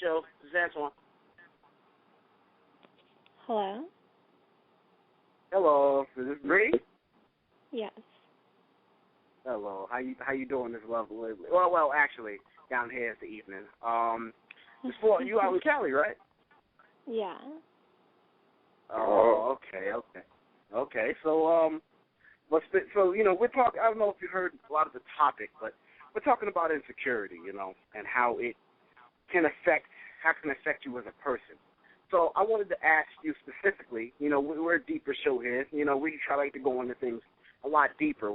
show. This is Antoine. Hello? Hello, is this Bree? Yes. Hello, how you doing this lovely? Well, actually, down here it's the evening. It's for you out in Cali, right? Yeah. Oh, okay. So, we're talking. I don't know if you heard a lot of the topic, but we're talking about insecurity, and how it can affect you as a person. So I wanted to ask you specifically. We're a deeper show here. We try to go into things a lot deeper.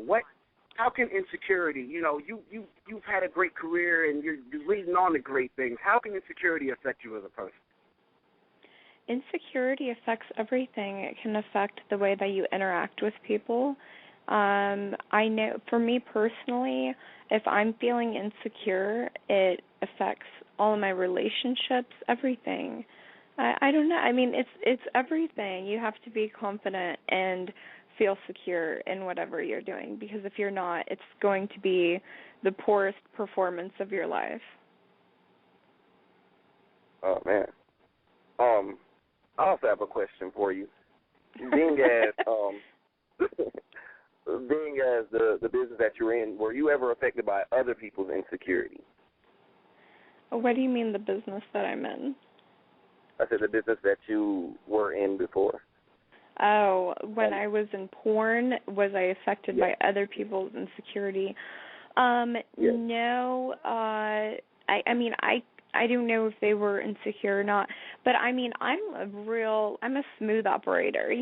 How can insecurity? You've had a great career and you're leading on to great things. How can insecurity affect you as a person? Insecurity affects everything. It can affect the way that you interact with people. I know for me personally, if I'm feeling insecure, it affects all of my relationships, everything. I don't know. I mean, it's everything. You have to be confident and feel secure in whatever you're doing, because if you're not, it's going to be the poorest performance of your life. Oh, man. I also have a question for you. Being as the business that you're in, were you ever affected by other people's insecurity? What do you mean the business that I'm in? I said the business that you were in before. Oh, when I was in porn, was I affected Yes. by other people's insecurity? Yes. No. I mean, I don't know if they were insecure or not, but I mean, I'm a smooth operator,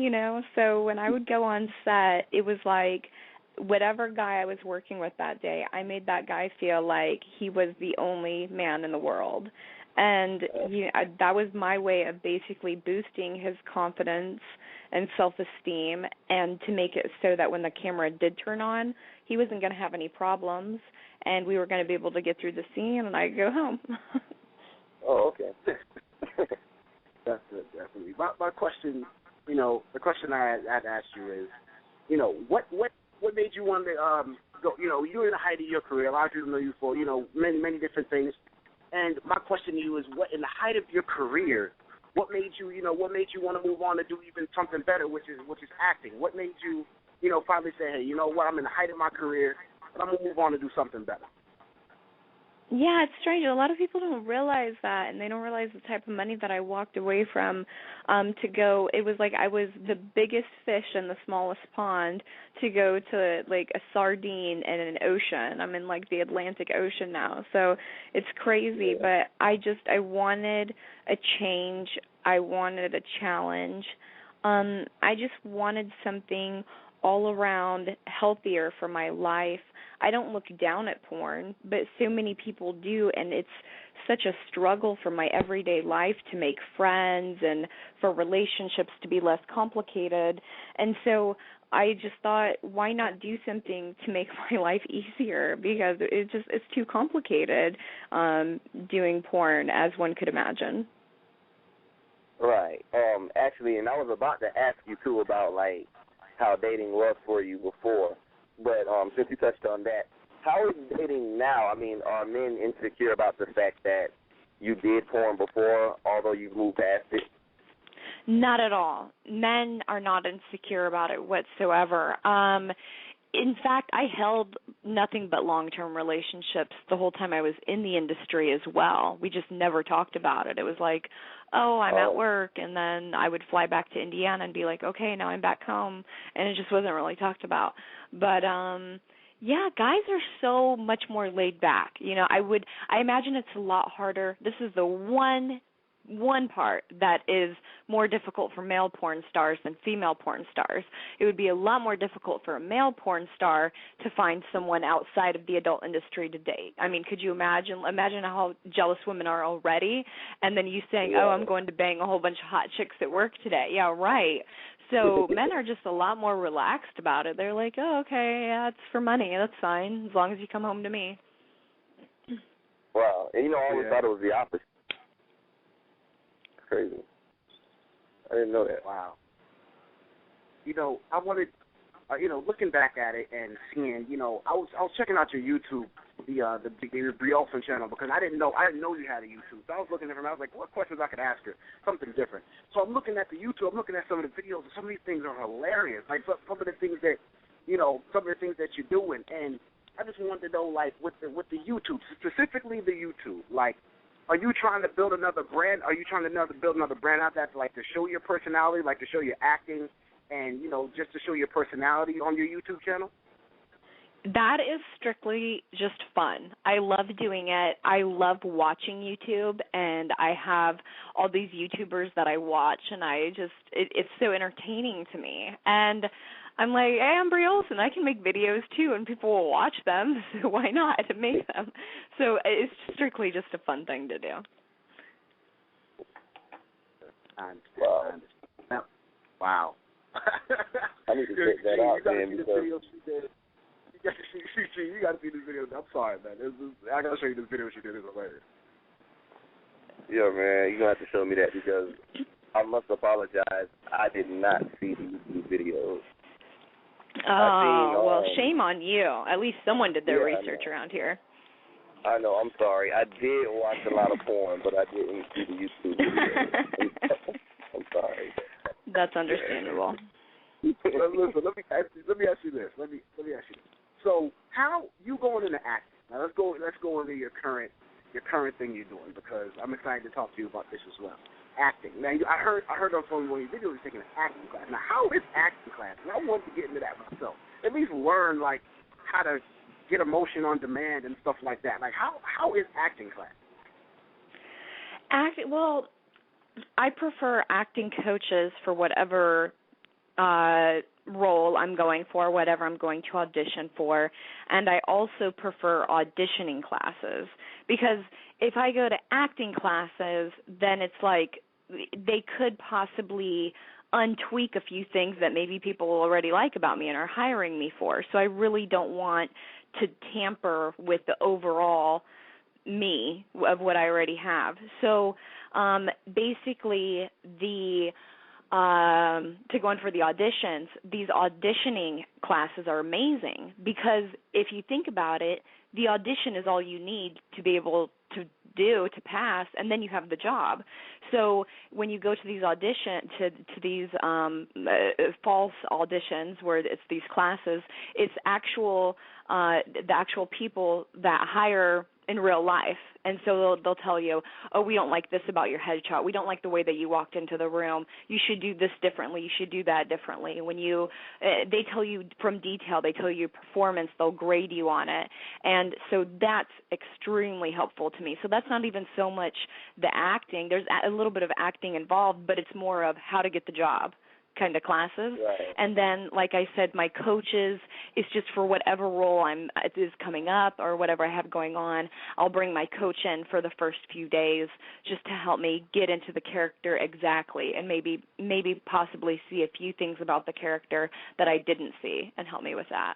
So when I would go on set, it was like whatever guy I was working with that day, I made that guy feel like he was the only man in the world. And that was my way of basically boosting his confidence and self-esteem, and to make it so that when the camera did turn on, he wasn't going to have any problems, and we were going to be able to get through the scene, and I'd go home. Oh, okay. That's it, definitely. My question, the question I'd ask you is, what made you want to go? You're in the height of your career. A lot of people know you for, many different things. And my question to you is, what in the height of your career, what made you want to move on to do even something better, which is acting? What made you, finally say, hey, you know what, I'm in the height of my career, but I'm gonna move on to do something better? Yeah, it's strange. A lot of people don't realize that, and they don't realize the type of money that I walked away from to go. It was like I was the biggest fish in the smallest pond to go to like a sardine in an ocean. I'm in like the Atlantic Ocean now, so it's crazy. Yeah. But I wanted a change. I wanted a challenge. I just wanted something all around healthier for my life. I don't look down at porn, but so many people do, and it's such a struggle for my everyday life to make friends and for relationships to be less complicated. And so I just thought, why not do something to make my life easier, because it's too complicated doing porn, as one could imagine. Right. Actually, and I was about to ask you, too, about, like, how dating was for you before. But since you touched on that, how is dating now? I mean, are men insecure about the fact that you did porn before, although you've moved past it? Not at all. Men are not insecure about it whatsoever. In fact, I held nothing but long-term relationships the whole time I was in the industry as well. We just never talked about it. It was like, I'm at work, and then I would fly back to Indiana and be like, okay, now I'm back home, and it just wasn't really talked about. But yeah, guys are so much more laid back. I imagine it's a lot harder. This is the one part that is more difficult for male porn stars than female porn stars. It would be a lot more difficult for a male porn star to find someone outside of the adult industry to date. I mean, could you imagine how jealous women are already, and then you saying, I'm going to bang a whole bunch of hot chicks at work today. Yeah, right. So men are just a lot more relaxed about it. They're like, okay, yeah, it's for money. That's fine, as long as you come home to me. Wow. And, I always thought it was the opposite. Crazy. I didn't know that. Wow. I wanted, looking back at it and seeing, I was checking out your YouTube, Bree Olsen channel because I didn't know you had a YouTube. So I was looking at her and I was like, what questions I could ask her? Something different. So I'm looking at the YouTube. I'm looking at some of the videos. And some of these things are hilarious. Like some of the things that some of the things that you're doing. And I just wanted to know, like, with the YouTube, specifically the YouTube, like, are you trying to build another brand? Are you trying to build another brand out there, like, to show your personality, like to show your acting, and just to show your personality on your YouTube channel? That is strictly just fun. I love doing it. I love watching YouTube, and I have all these YouTubers that I watch, and it's so entertaining to me. And I'm like, hey, I'm Bree Olsen. I can make videos too, and people will watch them, so why not make them? So it's strictly just a fun thing to do. I understand. Wow. I need to check that out, man, because... You got to see this video. I'm sorry, man. I got to show you this video she did. It's hilarious. Yeah, man. You're going to have to show me that because I must apologize. I did not see the YouTube videos. Oh, well, shame on you. At least someone did their research around here. I know. I'm sorry. I did watch a lot of porn, but I didn't see the YouTube videos. I'm sorry. That's understandable. Listen, let me ask you this. Let me ask you this. So, how you going into acting? Now, let's go into your current thing you're doing because I'm excited to talk to you about this as well. Acting. Now, I heard on one of your videos you're taking an acting class. Now, how is acting class? And I wanted to get into that myself. At least learn like how to get emotion on demand and stuff like that. Like, how is acting class? Well, I prefer acting coaches for whatever role I'm going for, whatever I'm going to audition for, and I also prefer auditioning classes because if I go to acting classes, then it's like they could possibly untweak a few things that maybe people already like about me and are hiring me for. So I really don't want to tamper with the overall me of what I already have. So basically to go in for the auditions, these auditioning classes are amazing because if you think about it, the audition is all you need to be able to do to pass, and then you have the job. So when you go to these these false auditions where it's these classes, it's the actual people that hire in real life, and so they'll tell you, oh, we don't like this about your headshot. We don't like the way that you walked into the room. You should do this differently. You should do that differently. When they tell you from detail, they tell you your performance, they'll grade you on it, and so that's extremely helpful to me. So that's not even so much the acting. There's a little bit of acting involved, but it's more of how to get the job kind of classes. Right. And then, like I said, my coaches is just for whatever role is coming up or whatever I have going on. I'll bring my coach in for the first few days just to help me get into the character exactly and maybe possibly see a few things about the character that I didn't see and help me with that.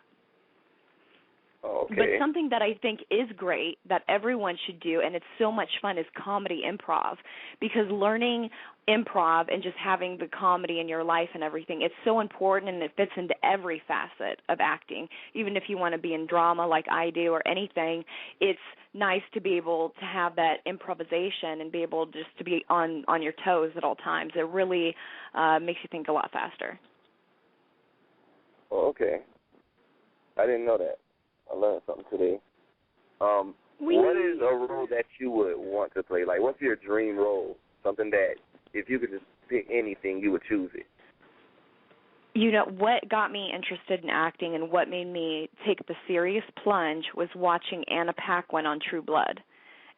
Okay. But something that I think is great that everyone should do, and it's so much fun, is comedy improv, because learning improv and just having the comedy in your life and everything, it's so important, and it fits into every facet of acting. Even if you want to be in drama like I do or anything, it's nice to be able to have that improvisation and be able just to be on your toes at all times. It really makes you think a lot faster. Oh, okay. I didn't know that. I learned something today. What is a role that you would want to play? Like, what's your dream role? Something that, if you could just pick anything, you would choose it. You know, what got me interested in acting and what made me take the serious plunge was watching Anna Paquin on True Blood.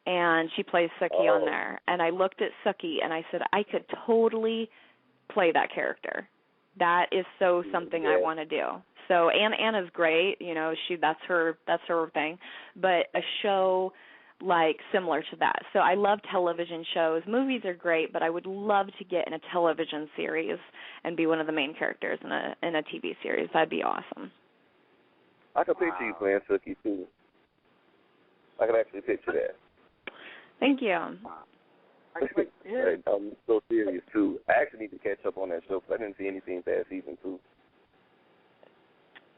And she plays Sookie on there. And I looked at Sookie and I said, I could totally play that character. That is so something I want to do. So Anna's great, you know, that's her thing. But a show like similar to that. So I love television shows. Movies are great, but I would love to get in a television series and be one of the main characters in a TV series. That'd be awesome. I could picture you playing Sookie too. I could actually picture that. Thank you. I'm so serious too. I actually need to catch up on that show because I didn't see anything past season 2.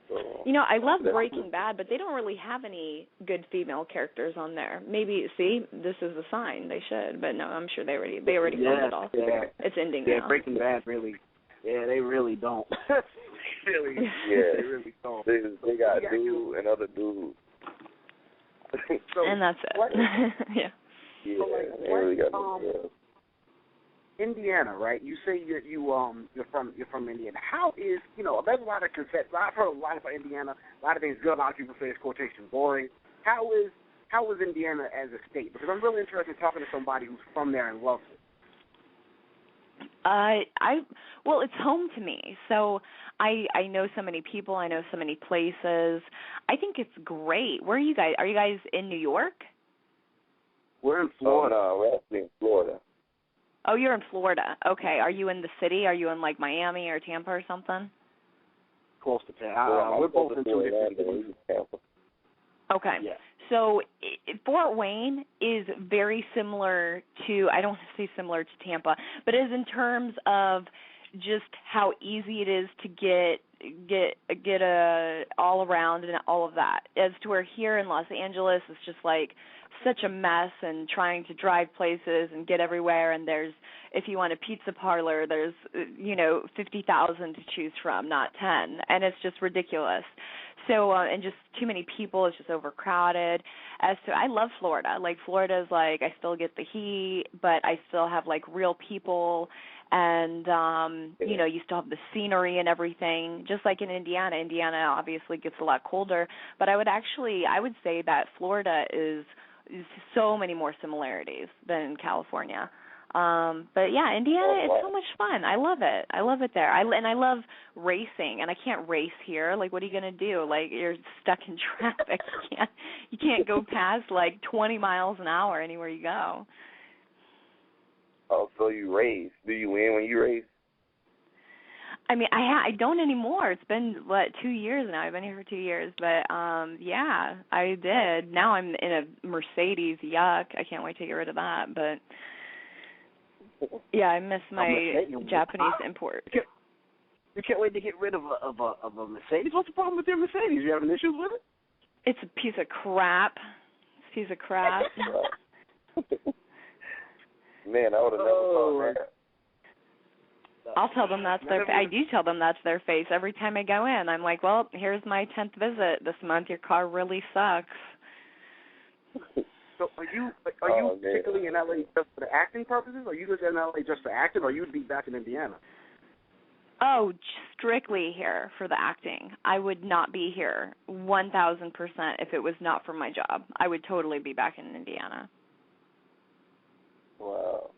So, You know, I love Breaking Bad, but they don't really have any good female characters on there. Maybe, see, this is a sign they should, but no, I'm sure they already filmed it all. Yeah. It's ending now. now. Breaking Bad really, they really don't. They really don't. They got dude and other dudes. So and that's it. Yeah. Yeah, so like, they really got Indiana, right? You say you're from Indiana. How is, there's a lot of concept. I've heard a lot about Indiana. A lot of things good. A lot of people say it's quotation boring. How is Indiana as a state? Because I'm really interested in talking to somebody who's from there and loves it. Well, it's home to me. So I know so many people. I know so many places. I think it's great. Where are you guys? Are you guys in New York? We're in Florida. Oh, no, we're actually in Florida. Oh, you're in Florida. Okay. Are you in the city? Are you in like Miami or Tampa or something? Close to Tampa. We're both in two different cities. Okay. Yeah. So Fort Wayne is very similar to, I don't want to say similar to Tampa, but it is in terms of just how easy it is to get all around and all of that. As to where here in Los Angeles it's just like such a mess and trying to drive places and get everywhere, and there's, if you want a pizza parlor, there's 50,000 to choose from, not 10, and it's just ridiculous. So and just too many people, it's just overcrowded. As to, I love Florida. Like Florida's like, I still get the heat, but I still have like real people, and you still have the scenery and everything. Just like in Indiana. Indiana obviously gets a lot colder, but I would say that Florida is so many more similarities than California. But yeah, Indiana is so much fun. I love it. I love it there. I love racing, and I can't race here. Like, what are you gonna do? Like, you're stuck in traffic. You can't go past like 20 miles an hour anywhere you go. Oh, so you race? Do you win when you race? I mean, I don't anymore. It's been 2 years now. I've been here for 2 years, but yeah, I did. Now I'm in a Mercedes. Yuck! I can't wait to get rid of that, but. Yeah, I miss my Japanese import. You can't wait to get rid of a Mercedes? What's the problem with your Mercedes? You having issues with it? It's a piece of crap. Man, I would have never thought that. I'll tell them that's their. I do tell them that's their face every time I go in. I'm like, well, here's my 10th visit this month. Your car really sucks. So are you particularly in LA just for the acting purposes? Or are you just in LA just for acting, or you'd be back in Indiana? Oh, strictly here for the acting. I would not be here 1,000% if it was not for my job. I would totally be back in Indiana. Wow.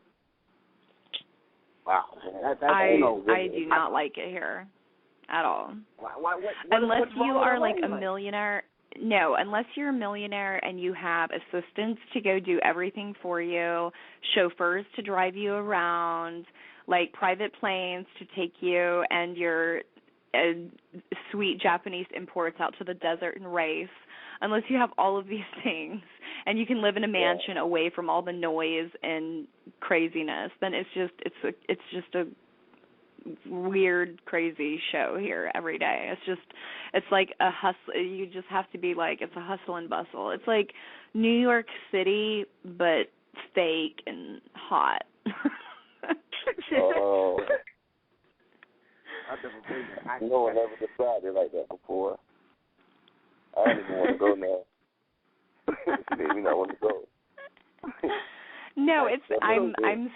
I do not like it here at all. Unless you are like a millionaire. No, unless you're a millionaire and you have assistants to go do everything for you, chauffeurs to drive you around, like private planes to take you, and your sweet Japanese imports out to the desert and race. Unless you have all of these things and you can live in a mansion away from all the noise and craziness, then it's just a weird, crazy show here every day. It's like a hustle. You just have to be like, it's a hustle and bustle. It's like New York City, but fake and hot. Oh. No one ever decided like that before. I don't even want to go now. She made me not want to go. No, I'm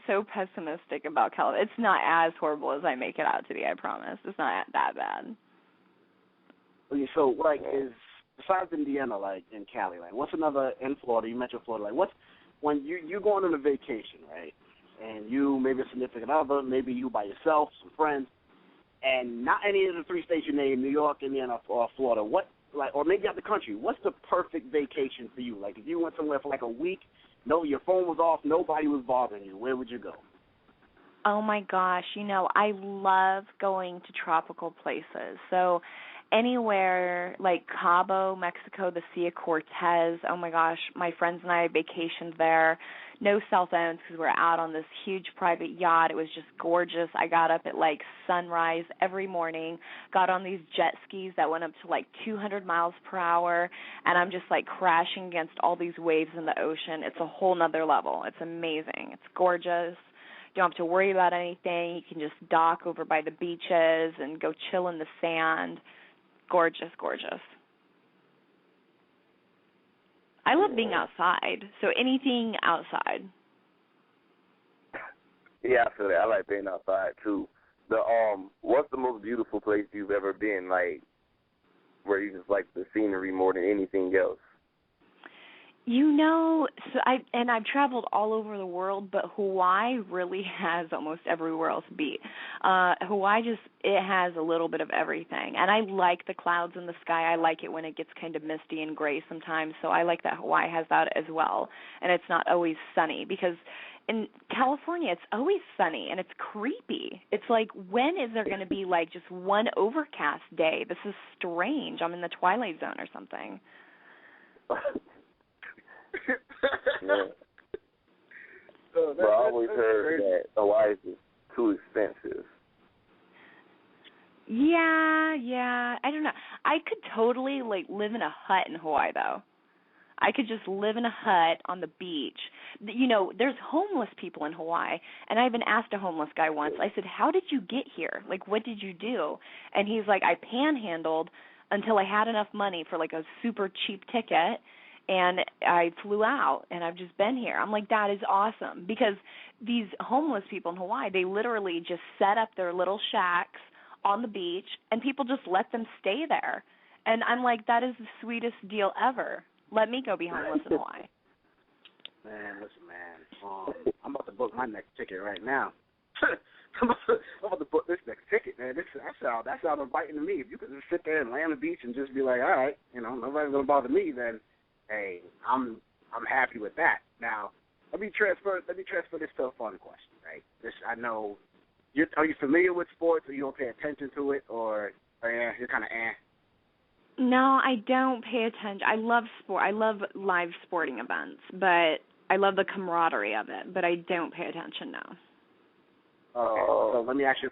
so pessimistic about California. It's not as horrible as I make it out to be, I promise. It's not that bad. Okay, so like besides Indiana, like in Cali, like what's another in Florida? You mentioned Florida. Like what's when you're going on a vacation, right? And you maybe a significant other, maybe you by yourself, some friends, and not any of the three states you named, New York, Indiana, or Florida. What or maybe out the country? What's the perfect vacation for you? Like if you went somewhere for like a week. No, your phone was off. Nobody was bothering you. Where would you go? Oh, my gosh. I love going to tropical places. So anywhere like Cabo, Mexico, the Sea of Cortez. Oh, my gosh. My friends and I vacationed there. no cell phones because we're out on this huge private yacht. It was just gorgeous. I got up at like sunrise every morning, got on these jet skis that went up to like 200 miles per hour, and I'm just like crashing against all these waves in the ocean. It's a whole nother level. It's amazing. It's gorgeous. You don't have to worry about anything. You can just dock over by the beaches and go chill in the sand. Gorgeous, gorgeous. I love being outside, so anything outside. Yeah, I feel that. I like being outside too. What's the most beautiful place you've ever been, like, where you just like the scenery more than anything else? You know, I've traveled all over the world, but Hawaii really has almost everywhere else beat. Hawaii it has a little bit of everything, and I like the clouds in the sky. I like it when it gets kind of misty and gray sometimes, so I like that Hawaii has that as well, and it's not always sunny, because in California it's always sunny, and it's creepy. It's like, when is there going to be like just one overcast day? This is strange. I'm in the Twilight Zone or something. Yeah. But I always heard that Hawaii is too expensive. Yeah. I don't know. I could totally like live in a hut in Hawaii though. I could just live in a hut on the beach. You know, there's homeless people in Hawaii, and I even asked a homeless guy once. I said, "How did you get here? Like, what did you do?" And he's like, "I panhandled until I had enough money for like a super cheap ticket, and I flew out, and I've just been here." I'm like, that is awesome, because these homeless people in Hawaii, they literally just set up their little shacks on the beach, and people just let them stay there. And I'm like, that is the sweetest deal ever. Let me go be homeless in Hawaii. Man, listen, man. I'm about to book my next ticket right now. I'm about to book this next ticket, man. That sounds inviting to me. If you could just sit there and lay on the beach and just be like, all right, you know, nobody's gonna bother me, then hey, I'm happy with that. Now, let me transfer this to a fun question, right? I know are you familiar with sports, or you don't pay attention to it, or yeah, you're kind of eh? No, I don't pay attention. I love sport. I love live sporting events, but I love the camaraderie of it. But I don't pay attention now. Okay, so let me ask you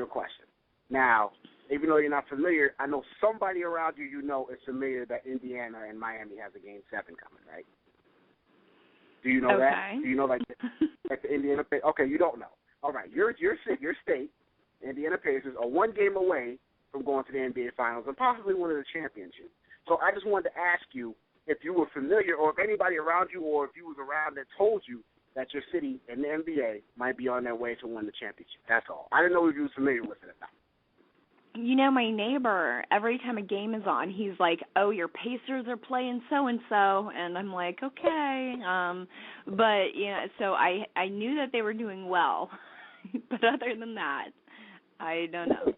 a question. Now, even though you're not familiar, I know somebody around you is familiar that Indiana and Miami has a Game 7 coming, right? Do you know that? Do you know like the Indiana Pacers? Okay, you don't know. All right, your state, Indiana Pacers, are one game away from going to the NBA Finals and possibly winning the championship. So I just wanted to ask you if you were familiar, or if anybody around you, or if you was around that told you that your city and the NBA might be on their way to win the championship. That's all. I didn't know if you was familiar with it or not. You know, my neighbor, every time a game is on, he's like, "Oh, your Pacers are playing so-and-so," and I'm like, okay. But, yeah, so I knew that they were doing well. But other than that, I don't know.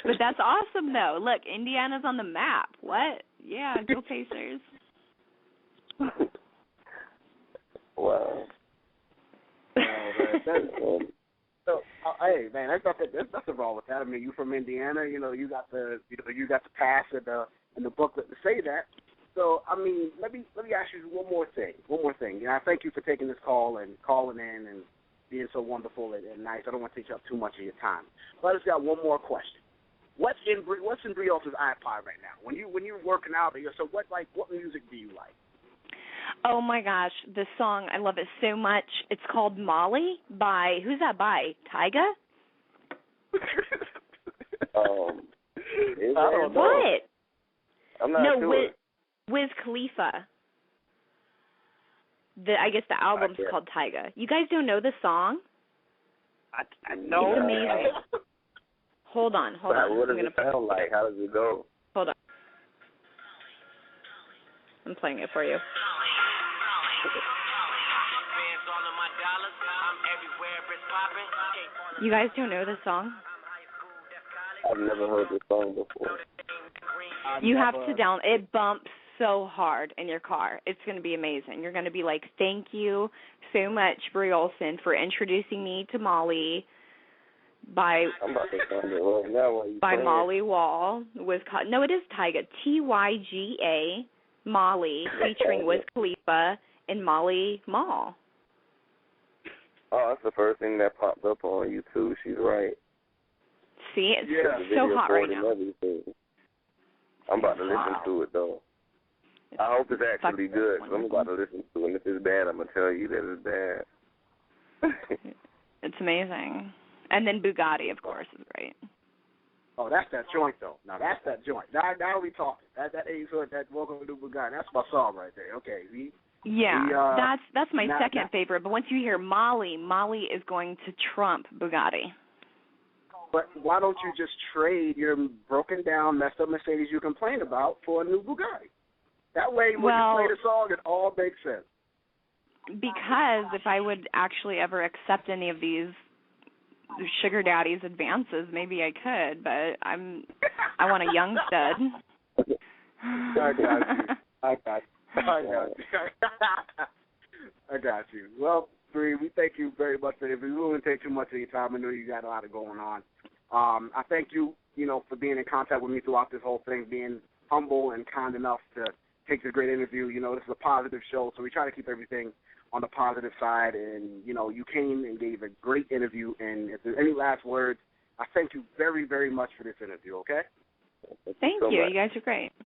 But that's awesome, though. Look, Indiana's on the map. What? Yeah, go Pacers. Wow. So, hey, man, there's nothing wrong with that. I mean, you from Indiana, you got the pass and the booklet to say that. So, I mean, let me ask you one more thing. I thank you for taking this call and calling in and being so wonderful and nice. I don't want to take up too much of your time. But I just got one more question. What's in Bree Olsen's iPod right now? When you're working out, what music do you like? Oh my gosh, this song, I love it so much. It's called Molly by, who's that by? Tyga? What? I'm not sure. Wiz Khalifa. I guess the album's called Tyga. You guys don't know the song? I know. It's amazing. Hold on. What does it sound like? How does it go? Hold on. I'm playing it for you. You guys don't know this song? I've never heard this song before. You have to it bumps so hard in your car. It's going to be amazing. You're going to be like, thank you so much, Bree Olsen, for introducing me to Molly by Molly Wall. No, it is Tyga. Tyga, Molly, featuring Wiz Khalifa in Molly Mall. Oh, that's the first thing that popped up on YouTube. She's right. See, it's so hot right now. I'm about to listen to it, though. I hope it's actually good, because I'm about to listen to it. And if it's bad, I'm going to tell you that it's bad. It's amazing. And then Bugatti, of course, is great. Oh, that's that joint, though. Now, that's that joint. Now we talking. That Ace Hood, that Welcome to Bugatti, that's my song right there. Okay. That's my second favorite. But once you hear Molly is going to trump Bugatti. But why don't you just trade your broken down, messed up Mercedes you complain about for a new Bugatti? That way, when you play the song, it all makes sense. Because if I would actually ever accept any of these sugar daddy's advances, maybe I could. But I want a young stud. I got you. Well, Bree, we thank you very much for it. We won't take too much of your time. I know you got a lot going on. I thank you, for being in contact with me throughout this whole thing, being humble and kind enough to take this great interview. This is a positive show, so we try to keep everything on the positive side. And, you came and gave a great interview. And if there's any last words, I thank you very, very much for this interview, okay? Thank you. You guys are great.